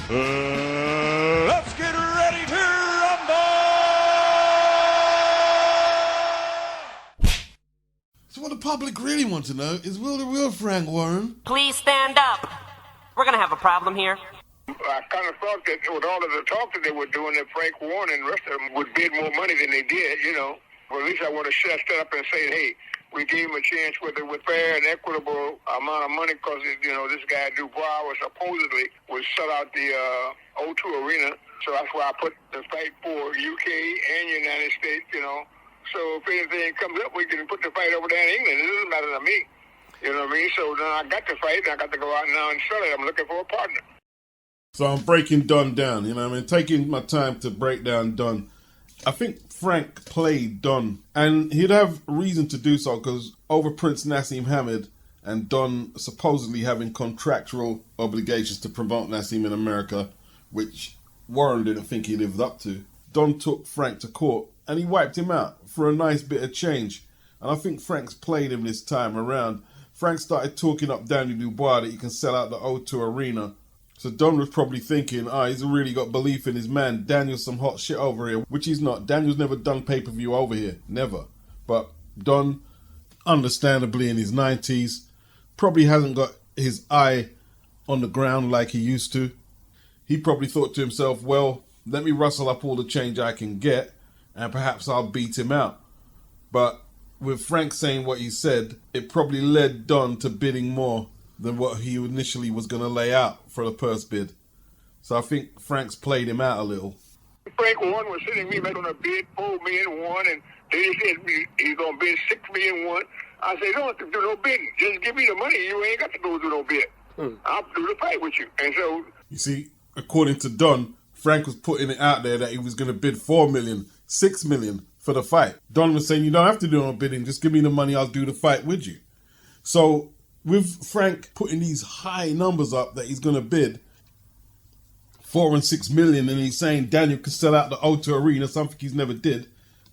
Let's get ready to rumble! So what the public really want to know is, will the real Frank Warren... Please stand up. We're gonna have a problem here. I kind of thought that with all of the talk that they were doing, that Frank Warren and the rest of them would bid more money than they did, you know. Well, at least I want to shut up and say, hey, we gave him a chance with fair and equitable amount of money because, you know, this guy Dubois was supposedly would sell out the O2 Arena. So that's why I put the fight for UK and United States, you know. So if anything comes up, we can put the fight over there in England. It doesn't matter to me. You know what I mean? So now I got the fight, and I got to go out now and sell it. I'm looking for a partner. So I'm breaking Don down, you know what I mean? Taking my time to break down Don. I think Frank played Don, and he'd have reason to do so because over Prince Nassim Hamed and Don supposedly having contractual obligations to promote Nassim in America, which Warren didn't think he lived up to. Don took Frank to court and he wiped him out for a nice bit of change. And I think Frank's played him this time around. Frank started talking up Daniel Dubois that he can sell out the O2 Arena. So Don was probably thinking, he's really got belief in his man. Daniel's some hot shit over here, which he's not. Daniel's never done pay-per-view over here. Never. But Don, understandably in his 90s, probably hasn't got his eye on the ground like he used to. He probably thought to himself, well, let me rustle up all the change I can get and perhaps I'll beat him out. But with Frank saying what he said, it probably led Don to bidding more than what he initially was going to lay out for the purse bid. So I think Frank's played him out a little. Frank Warren was sitting me making a bid $4 million, and then he said he's going to bid $6 million. I said, you don't have to do no bidding. Just give me the money. You ain't got to go do no bid. I'll do the fight with you. And so... You see, according to Don, Frank was putting it out there that he was going to bid $4 million, $6 million for the fight. Don was saying, you don't have to do no bidding. Just give me the money. I'll do the fight with you. So with Frank putting these high numbers up that he's going to bid, 4 and 6 million, and he's saying Daniel can sell out the O2 Arena, something he's never did.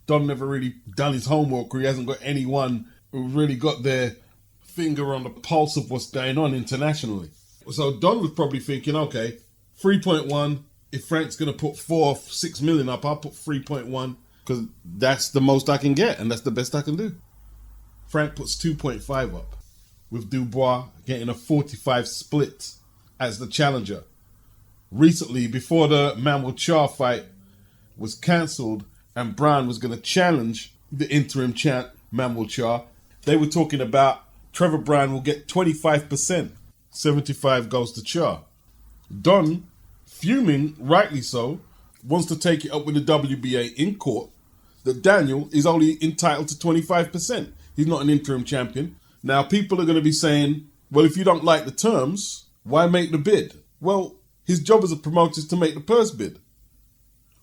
Don never really done his homework, or he hasn't got anyone who really got their finger on the pulse of what's going on internationally. So Don was probably thinking, okay, 3.1, if Frank's going to put 4, 6 million up, I'll put 3.1, because that's the most I can get, and that's the best I can do. Frank puts 2.5 up, with Dubois getting a 45 split as the challenger. Recently, before the Mamwell fight was cancelled and Brown was going to challenge the interim champ Mamwell, they were talking about Trevor Brown will get 25%. 75 goes to Char. Don, fuming, rightly so, wants to take it up with the WBA in court that Daniel is only entitled to 25%. He's not an interim champion. Now, people are going to be saying, well, if you don't like the terms, why make the bid? Well, his job as a promoter is to make the purse bid.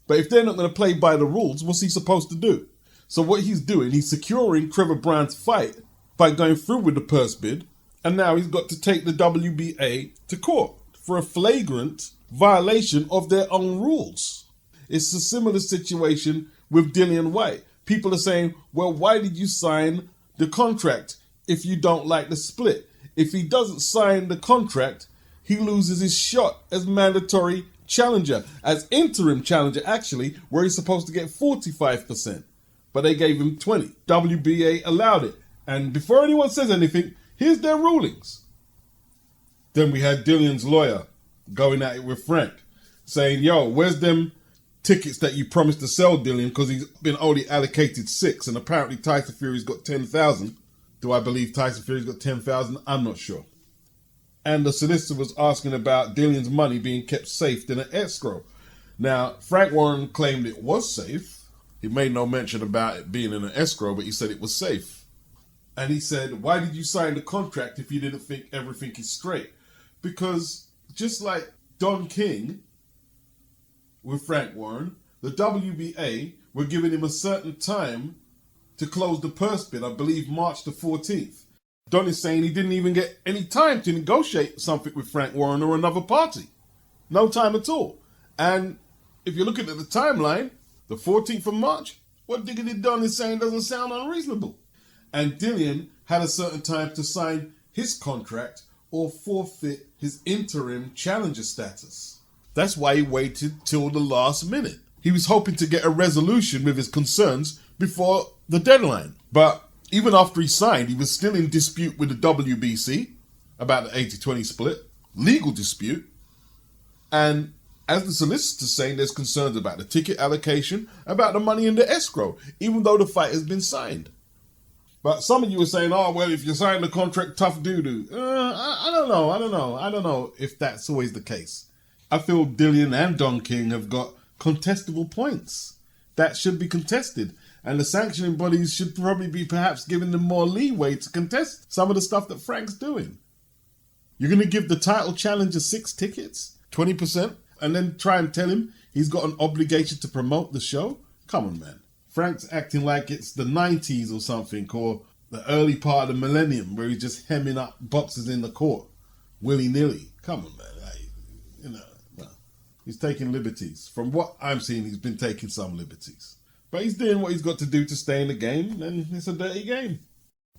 But if they're not going to play by the rules, what's he supposed to do? So what he's doing, he's securing Trevor Brown's fight by going through with the purse bid, and now he's got to take the WBA to court for a flagrant violation of their own rules. It's a similar situation with Dillian White. People are saying, well, why did you sign the contract if you don't like the split? If he doesn't sign the contract, he loses his shot as mandatory challenger, as interim challenger actually, where he's supposed to get 45%. But they gave him 20. WBA allowed it. And before anyone says anything, here's their rulings. Then we had Dillian's lawyer going at it with Frank, saying, yo, where's them tickets that you promised to sell Dillian, because he's been only allocated 6, and apparently Tyson Fury's got 10,000. Do I believe Tyson Fury's got 10,000? I'm not sure. And the solicitor was asking about Dillian's money being kept safe in an escrow. Now, Frank Warren claimed it was safe. He made no mention about it being in an escrow, but he said it was safe. And he said, why did you sign the contract if you didn't think everything is straight? Because just like Don King with Frank Warren, the WBA were giving him a certain time to close the purse bid, I believe March the 14th. Don is saying he didn't even get any time to negotiate something with Frank Warren or another party. No time at all. And if you're looking at the timeline, the 14th of March, what Diggity Don is saying doesn't sound unreasonable. And Dillian had a certain time to sign his contract or forfeit his interim challenger status. That's why he waited till the last minute. He was hoping to get a resolution with his concerns before the deadline. But even after he signed, he was still in dispute with the WBC about the 80-20 split, legal dispute. And as the solicitor's saying, there's concerns about the ticket allocation, about the money in the escrow, even though the fight has been signed. But some of you are saying, oh, well, if you sign the contract, tough doo-doo. I don't know if that's always the case. I feel Dillian and Don King have got contestable points that should be contested. And the sanctioning bodies should probably be perhaps giving them more leeway to contest some of the stuff that Frank's doing. You're going to give the title challenger 6 tickets, 20%, and then try and tell him he's got an obligation to promote the show? Come on, man. Frank's acting like it's the 90s or something, or the early part of the millennium where he's just hemming up boxers in the court, willy-nilly. Come on, man. No. He's taking liberties. From what I'm seeing, he's been taking some liberties. But he's doing what he's got to do to stay in the game, and it's a dirty game.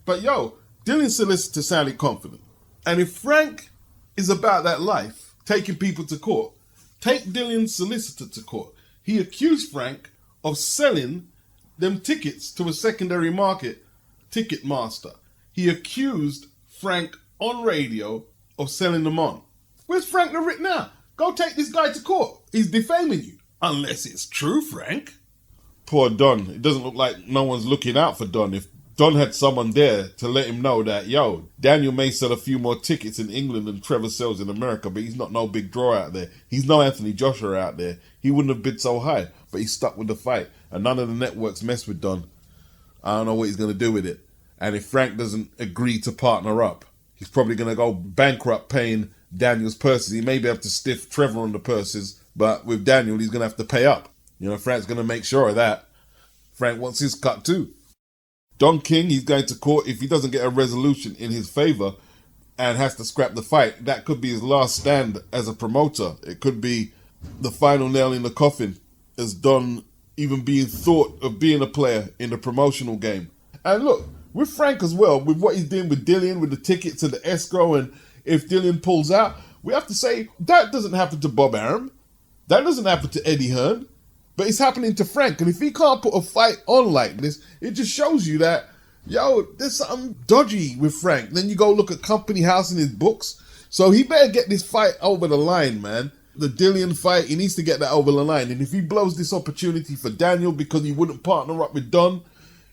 But yo, Dillian's solicitor sounded confident. And if Frank is about that life, taking people to court, take Dillian's solicitor to court. He accused Frank of selling them tickets to a secondary market, Ticketmaster. He accused Frank on radio of selling them on. Where's Frank the writ now? Go take this guy to court. He's defaming you. Unless it's true, Frank. Poor Don. It doesn't look like no one's looking out for Don. If Don had someone there to let him know that, yo, Daniel may sell a few more tickets in England than Trevor sells in America, but he's not no big draw out there. He's no Anthony Joshua out there. He wouldn't have bid so high, but he's stuck with the fight. And none of the networks mess with Don. I don't know what he's going to do with it. And if Frank doesn't agree to partner up, he's probably going to go bankrupt paying Daniel's purses. He may be able to stiff Trevor on the purses, but with Daniel, he's going to have to pay up. You know, Frank's going to make sure of that. Frank wants his cut too. Don King, he's going to court. If he doesn't get a resolution in his favor and has to scrap the fight, that could be his last stand as a promoter. It could be the final nail in the coffin as Don even being thought of being a player in the promotional game. And look, with Frank as well, with what he's doing with Dillian, with the tickets and the escrow, and if Dillian pulls out, we have to say that doesn't happen to Bob Arum. That doesn't happen to Eddie Hearn. But it's happening to Frank. And if he can't put a fight on like this, it just shows you that, yo, there's something dodgy with Frank. Then you go look at Company House in his books. So he better get this fight over the line, man. The Dillian fight, he needs to get that over the line. And if he blows this opportunity for Daniel because he wouldn't partner up with Don,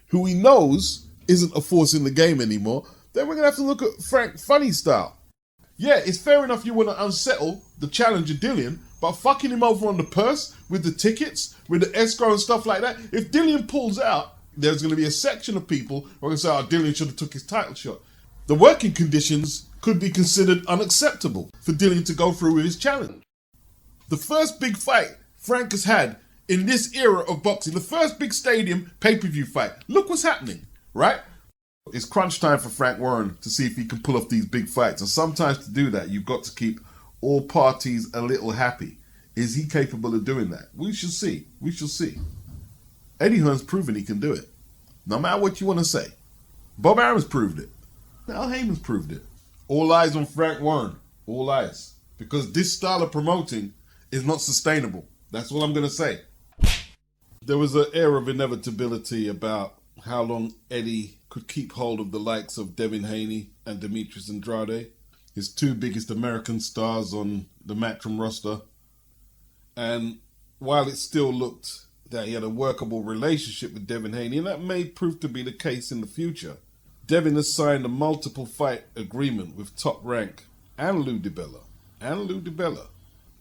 who he knows isn't a force in the game anymore, then we're going to have to look at Frank funny style. Yeah, it's fair enough you want to unsettle the challenger Dillian, but fucking him over on the purse with the tickets, with the escrow and stuff like that, if Dillian pulls out, there's going to be a section of people who are going to say, oh, Dillian should have took his title shot. The working conditions could be considered unacceptable for Dillian to go through with his challenge. The first big fight Frank has had in this era of boxing, the first big stadium pay-per-view fight. Look what's happening, right? It's crunch time for Frank Warren to see if he can pull off these big fights. And sometimes to do that, you've got to keep all parties a little happy. Is he capable of doing that? We shall see. We shall see. Eddie Hearn's proven he can do it. No matter what you want to say. Bob Arum's proved it. Al Heyman's proved it. All eyes on Frank Warren. All eyes. Because this style of promoting is not sustainable. That's all I'm going to say. There was an air of inevitability about how long Eddie could keep hold of the likes of Devin Haney and Demetrius Andrade, his two biggest American stars on the Matchroom roster. And while it still looked that he had a workable relationship with Devin Haney, and that may prove to be the case in the future, Devin has signed a multiple fight agreement with Top Rank and Lou DiBella.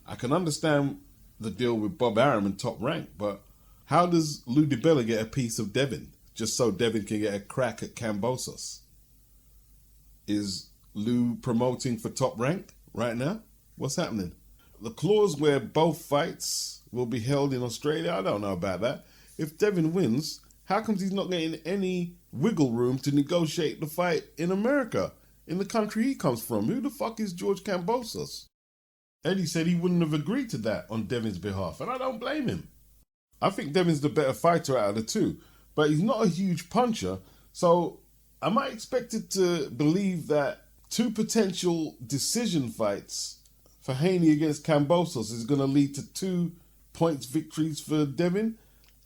I can understand the deal with Bob Arum and Top Rank, but how does Lou DiBella get a piece of Devin just so Devin can get a crack at KAMBOSOS? Is Lou promoting for Top Rank right now? What's happening? The clause where both fights will be held in Australia, I don't know about that. If Devin wins, how comes he's not getting any wiggle room to negotiate the fight in America, in the country he comes from? Who the fuck is George KAMBOSOS? Eddie said he wouldn't have agreed to that on Devin's behalf, and I don't blame him. I think Devin's the better fighter out of the two, but he's not a huge puncher, so am I expected to believe that two potential decision fights for Haney against Kambosos is going to lead to 2 points victories for Devin,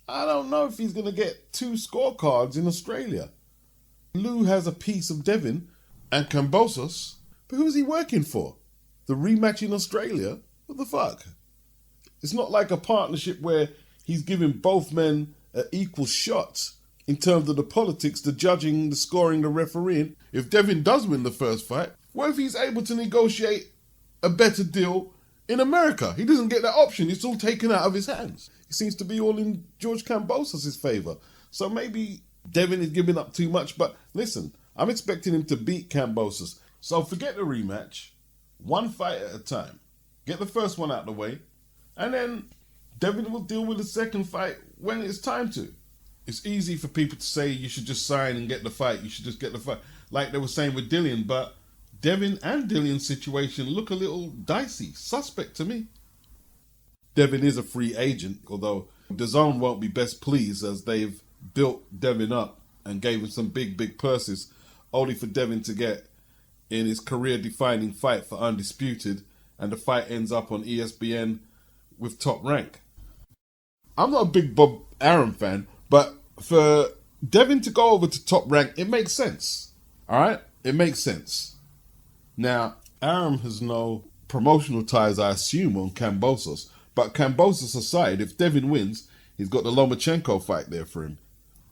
I don't know if he's going to get 2 scorecards in Australia. Lou has a piece of Devin and Kambosos, but who's he working for? The rematch in Australia? What the fuck? It's not like a partnership where he's giving both men equal shots in terms of the politics, the judging, the scoring, the refereeing. If Devin does win the first fight, what if he's able to negotiate a better deal in America? He doesn't get that option. It's all taken out of his hands. It seems to be all in George Kambosos' favour. So maybe Devin is giving up too much. But listen, I'm expecting him to beat Kambosos. So forget the rematch. 1 fight at a time. Get the first one out of the way. And then Devin will deal with the second fight when it's time to. It's easy for people to say you should just sign and get the fight. You should just get the fight. Like they were saying with Dillian. But Devin and Dillian's situation look a little dicey, suspect to me. Devin is a free agent, although DAZN won't be best pleased as they've built Devin up and gave him some big purses, only for Devin to get in his career-defining fight for Undisputed, and the fight ends up on ESPN with Top Rank. I'm not a big Bob Arum fan, but for Devin to go over to Top Rank, it makes sense. All right? It makes sense. Now, Arum has no promotional ties, I assume, on Kambosos. But Kambosos aside, if Devin wins, he's got the Lomachenko fight there for him.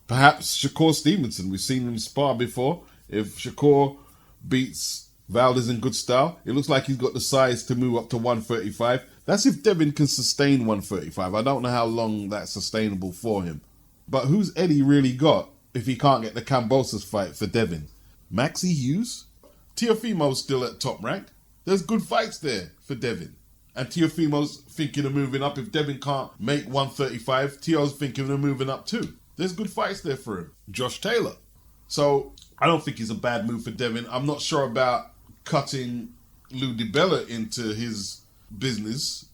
Perhaps Shakur Stevenson. We've seen him spar before. If Shakur beats Valdez in good style, it looks like he's got the size to move up to 135. That's if Devin can sustain 135. I don't know how long that's sustainable for him. But who's Eddie really got if he can't get the Kambosos fight for Devin? Maxie Hughes? Teofimo's still at Top Rank. There's good fights there for Devin. And Teofimo's thinking of moving up. If Devin can't make 135, Teo's thinking of moving up too. There's good fights there for him. Josh Taylor. So I don't think it's a bad move for Devin. I'm not sure about cutting Lou DiBella into his business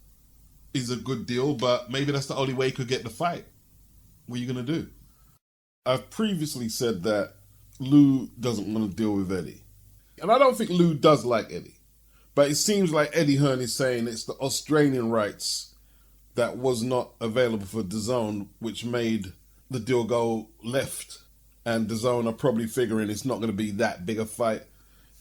is a good deal, but maybe that's the only way he could get the fight. What are you going to do? I've previously said that Lou doesn't want to deal with Eddie. And I don't think Lou does like Eddie. But it seems like Eddie Hearn is saying it's the Australian rights that was not available for DAZN, which made the deal go left. And DAZN are probably figuring it's not going to be that big a fight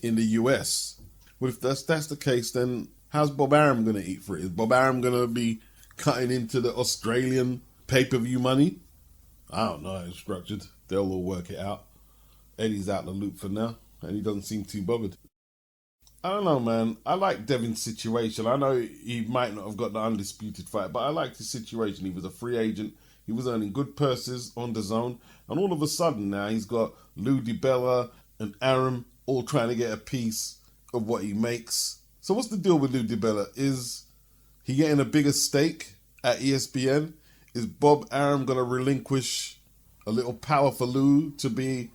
in the US. Well, if that's the case, then how's Bob Arum going to eat for it? Is Bob Arum going to be cutting into the Australian pay-per-view money? I don't know how it's structured. They'll all work it out. Eddie's out the loop for now, and he doesn't seem too bothered. I don't know, man. I like Devin's situation. I know he might not have got the Undisputed fight, but I liked his situation. He was a free agent. He was earning good purses on DAZN. And all of a sudden now he's got Lou DiBella and Arum all trying to get a piece of what he makes. So what's the deal with Lou DiBella? Is he getting a bigger stake at ESPN? Is Bob Arum going to relinquish a little power for Lou to be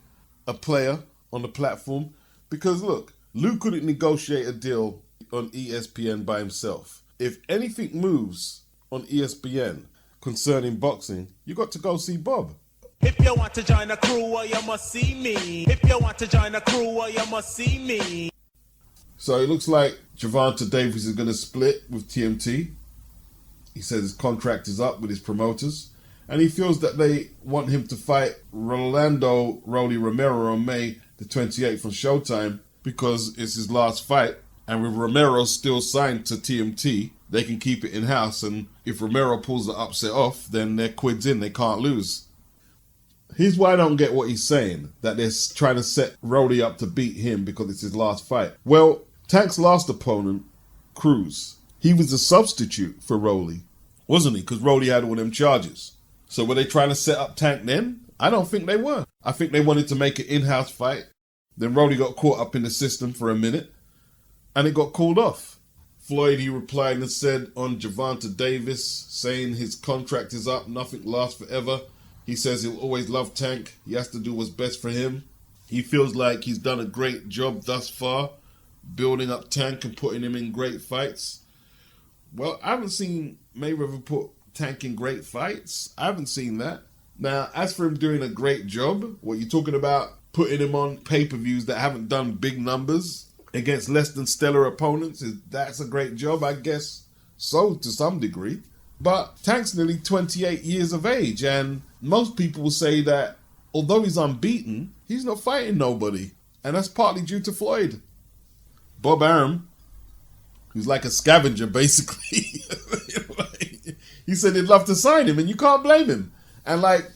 a player on the platform? Because look, Lou couldn't negotiate a deal on ESPN by himself. If anything moves on ESPN concerning boxing, you got to go see Bob. If you want to join the crew, well, you must see me. If you want to join the crew, well, you must see me. So it looks like Gervonta Davis is going to split with TMT. He says his contract is up with his promoters. And he feels that they want him to fight Rolando Rolly Romero on May the 28th on Showtime because it's his last fight. And with Romero still signed to TMT, they can keep it in-house. And if Romero pulls the upset off, then they're quids in. They can't lose. Here's why I don't get what he's saying, that they're trying to set Rolly up to beat him because it's his last fight. Well, Tank's last opponent, Cruz, he was a substitute for Rolly, wasn't he? Because Rolly had all them charges. So were they trying to set up Tank then? I don't think they were. I think they wanted to make an in-house fight. Then Rolly got caught up in the system for a minute, and it got called off. Floyd, he replied and said on Gervonta Davis, saying his contract is up, nothing lasts forever. He says he'll always love Tank. He has to do what's best for him. He feels like he's done a great job thus far, building up Tank and putting him in great fights. Well, I haven't seen Mayweather put Tank in great fights. I haven't seen that. Now, as for him doing a great job, what you're talking about, putting him on pay-per-views that haven't done big numbers, against less than stellar opponents. That's a great job, I guess. So, to some degree. But Tank's nearly 28 years of age, and most people will say that although he's unbeaten, he's not fighting nobody. And that's partly due to Floyd. Bob Arum, who's like a scavenger, basically, he said he'd love to sign him, and you can't blame him. And like,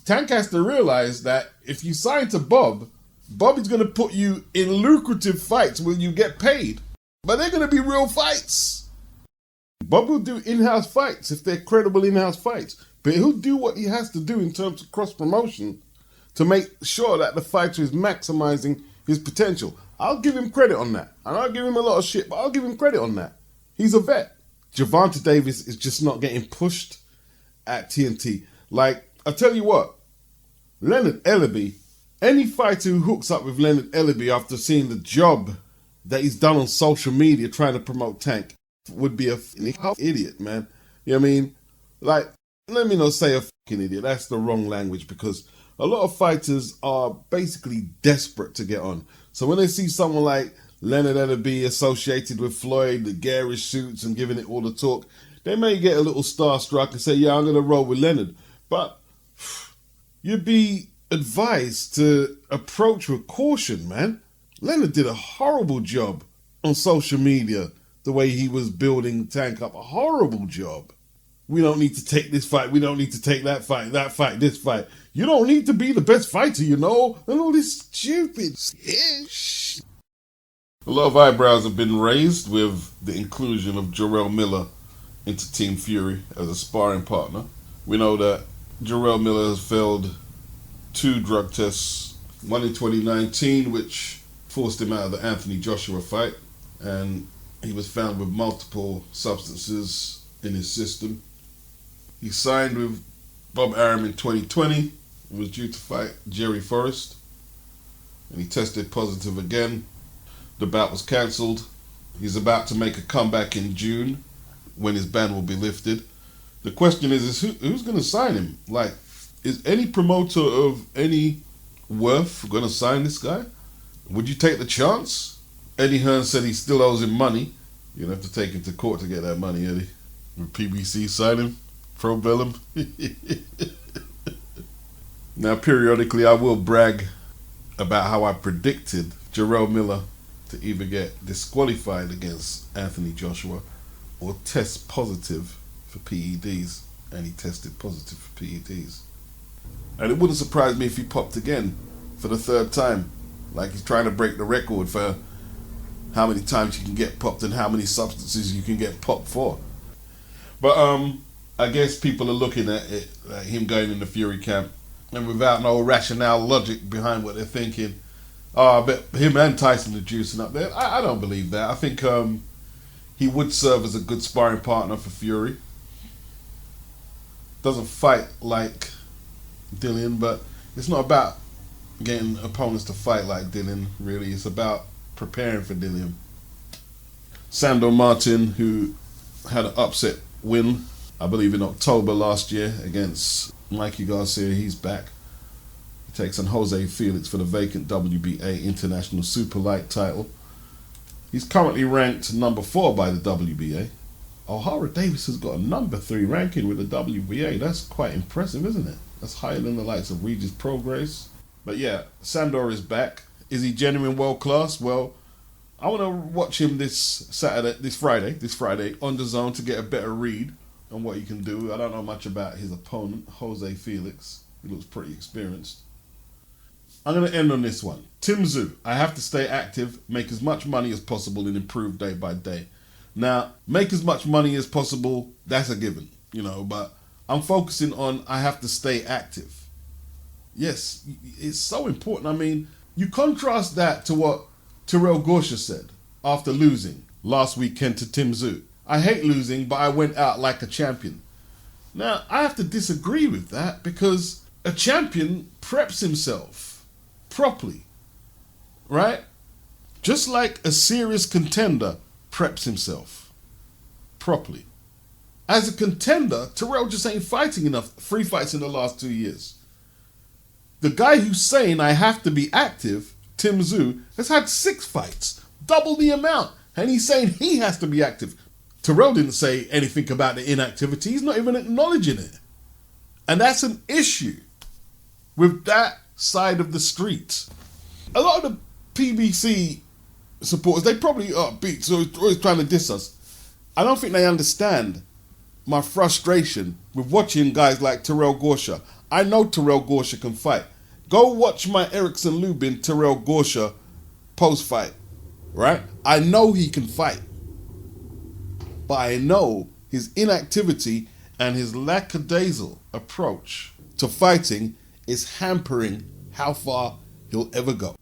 Tank has to realize that if you sign to Bob is going to put you in lucrative fights where you get paid. But they're going to be real fights. Bob will do in-house fights if they're credible in-house fights. But he'll do what he has to do in terms of cross-promotion to make sure that the fighter is maximizing his potential. I'll give him credit on that. And I'll give him a lot of shit, but I'll give him credit on that. He's a vet. Gervonta Davis is just not getting pushed at TNT. Like, I'll tell you what, Leonard Ellaby, any fighter who hooks up with Leonard Ellaby after seeing the job that he's done on social media trying to promote Tank would be a fucking idiot, man. You know what I mean? Like, let me not say a fucking idiot. That's the wrong language, because a lot of fighters are basically desperate to get on. So when they see someone like Leonard Ellaby associated with Floyd, the garish suits and giving it all the talk, they may get a little starstruck and say, yeah, I'm going to roll with Leonard. But you'd be advised to approach with caution, man. Leonard did a horrible job on social media, the way he was building Tank up. A horrible job. We don't need to take this fight. We don't need to take that fight, this fight. You don't need to be the best fighter, you know? And all this stupid shit. A lot of eyebrows have been raised with the inclusion of Jarrell Miller into Team Fury as a sparring partner. We know that Jarrell Miller has failed 2 drug tests, one in 2019, which forced him out of the Anthony Joshua fight, and he was found with multiple substances in his system. He signed with Bob Arum in 2020 and was due to fight Jerry Forrest, and he tested positive again. The bout was cancelled. He's about to make a comeback in June when his ban will be lifted. The question is who's going to sign him? Like, is any promoter of any worth going to sign this guy? Would you take the chance? Eddie Hearn said he still owes him money. You'll have to take him to court to get that money, Eddie. Would PBC sign him? Pro bellum? Now, periodically, I will brag about how I predicted Jarrell Miller to either get disqualified against Anthony Joshua or test positive for PEDs, and he tested positive for PEDs. And it wouldn't surprise me if he popped again for the 3rd time, like he's trying to break the record for how many times you can get popped and how many substances you can get popped for. But I guess people are looking at it, like him going in the Fury camp, and without no rationale, logic behind what they're thinking, I bet him and Tyson are juicing up there. I don't believe that. I think he would serve as a good sparring partner for Fury. Doesn't fight like Dillian, but it's not about getting opponents to fight like Dillian, really. It's about preparing for Dillian. Sandor Martin, who had an upset win, I believe in October last year against Mikey Garcia, he's back. He takes on Jose Felix for the vacant WBA International Super Light title. He's currently ranked number 4 by the WBA. O'Hara Davis has got a number 3 ranking with the WBA. That's quite impressive, isn't it? That's higher than the likes of Regis Prograis. But yeah, Sandor is back. Is he genuine world class? Well, I want to watch him this Friday on the Zone to get a better read on what he can do. I don't know much about his opponent, Jose Felix. He looks pretty experienced. I'm going to end on this one. TYSZU, I have to stay active, make as much money as possible, and improve day by day. Now, make as much money as possible, that's a given, you know, but I'm focusing on I have to stay active. Yes, it's so important. I mean, you contrast that to what TERRELL GAUSHA said after losing last weekend to TYSZU. I hate losing, but I went out like a champion. Now, I have to disagree with that because a champion preps himself properly, right? Just like a serious contender preps himself properly. As a contender, TERRELL just ain't fighting enough 3 fights in the last 2 years. The guy who's saying I have to be active TYSZU has had 6 fights, double the amount, and he's saying he has to be active. Terrell didn't say anything about the inactivity. He's not even acknowledging it. And that's an issue with that side of the street. A lot of the PBC supporters, they probably are beat, so he's always trying to diss us. I don't think they understand my frustration with watching guys like Terrell GAUSHA. I know Terrell GAUSHA can fight. Go watch my Erickson Lubin Terrell GAUSHA post-fight, right? I know he can fight. But I know his inactivity and his lackadaisical approach to fighting is hampering how far he'll ever go.